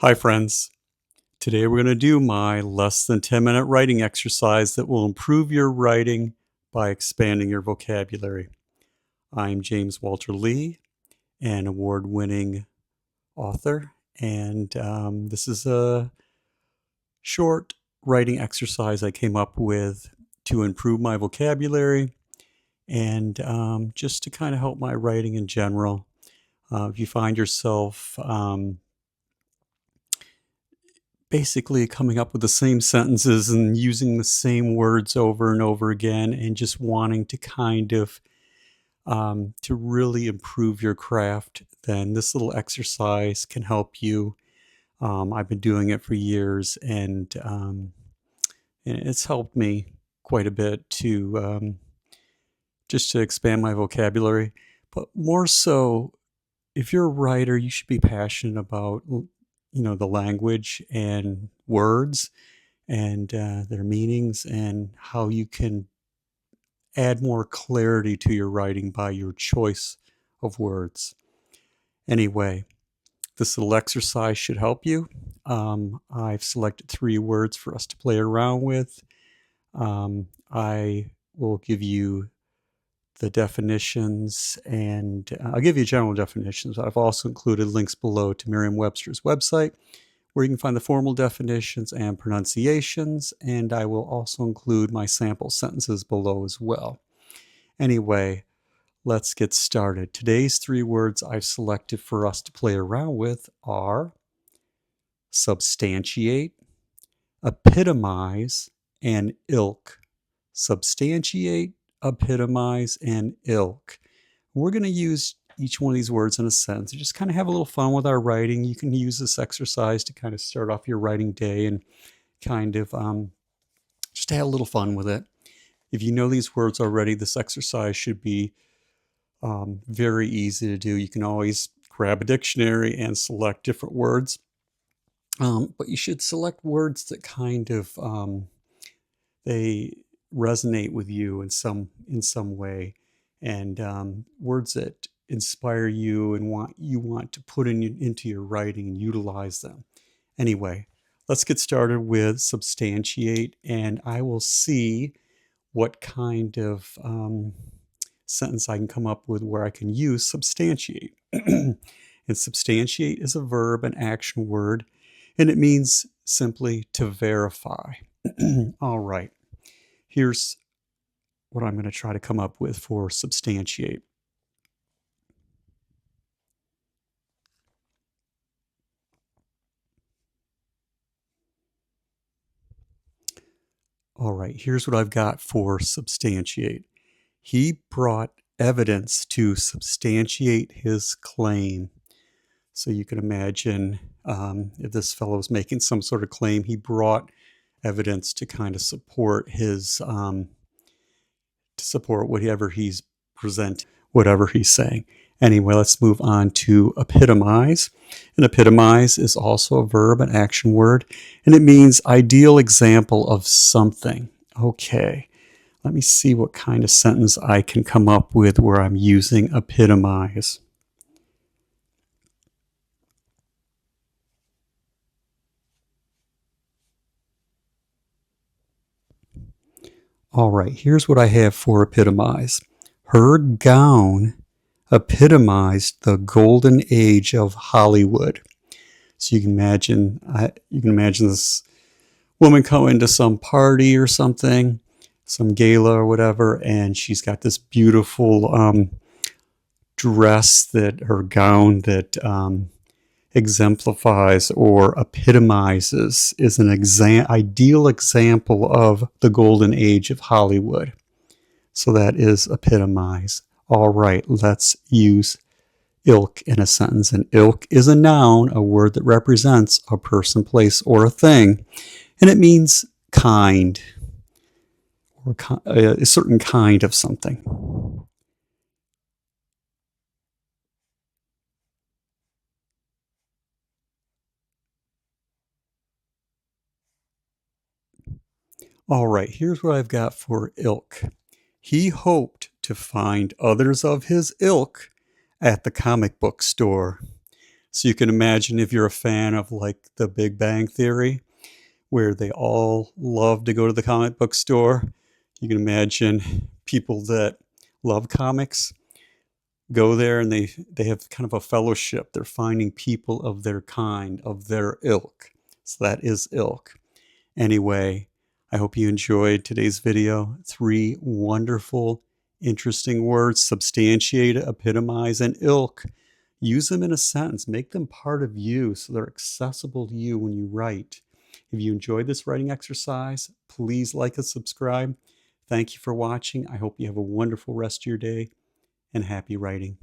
Hi friends, today we're going to do my less than 10-minute writing exercise that will improve your writing by expanding your vocabulary. I'm James Walter Lee, an award-winning author, and this is a short writing exercise I came up with to improve my vocabulary and just to kind of help my writing in general. If you find yourself basically coming up with the same sentences and using the same words over and over again and just wanting to kind of to really improve your craft, then this little exercise can help you. I've been doing it for years, and it's helped me quite a bit to just to expand my vocabulary. But more so, if you're a writer, you should be passionate about the language and words and their meanings and how you can add more clarity to your writing by your choice of words. Anyway, this little exercise should help you. I've selected 3 words for us to play around with. I will give you the definitions, and I'll give you general definitions. I've also included links below to Merriam-Webster's website, where you can find the formal definitions and pronunciations, and I will also include my sample sentences below as well. Anyway, let's get started. Today's 3 words I've selected for us to play around with are substantiate, epitomize, and ilk. Substantiate, epitomize, and ilk. We're going to use each one of these words in a sentence to just kind of have a little fun with our writing. You can use this exercise to kind of start off your writing day and kind of just have a little fun with it. If you know these words already, this exercise should be very easy to do. You can always grab a dictionary and select different words, but you should select words that kind of they resonate with you in some way, and words that inspire you and want to put into your writing and utilize them. Anyway, let's get started with substantiate, and I will see what kind of sentence I can come up with where I can use substantiate. And substantiate is a verb, an action word, and it means simply to verify. All right, here's what I'm going to try to come up with for substantiate. All right, here's what I've got for substantiate. He brought evidence to substantiate his claim. So you can imagine if this fellow was making some sort of claim, he brought evidence to kind of support his, to support whatever he's presenting, whatever he's saying. Anyway, let's move on to epitomize. And epitomize is also a verb, an action word, and it means ideal example of something. Okay, let me see what kind of sentence I can come up with where I'm using epitomize. All right, here's what I have for epitomize. Her gown epitomized the golden age of Hollywood. So you can imagine this woman coming to some party or something, some gala or whatever, and she's got this beautiful dress, that her gown that exemplifies or epitomizes, is an ideal example of the golden age of Hollywood. So that is epitomize. All right, let's use ilk in a sentence. And ilk is a noun, a word that represents a person, place, or a thing. And it means kind, or a certain kind of something. All right, here's what I've got for ilk. He hoped to find others of his ilk at the comic book store. So you can imagine if you're a fan of like the Big Bang Theory, where they all love to go to the comic book store, you can imagine people that love comics go there and they have kind of a fellowship. They're finding people of their kind, of their ilk. So that is ilk. Anyway, I hope you enjoyed today's video. 3 wonderful, interesting words: substantiate, epitomize, and ilk. Use them in a sentence. Make them part of you so they're accessible to you when you write. If you enjoyed this writing exercise, please like and subscribe. Thank you for watching. I hope you have a wonderful rest of your day and happy writing.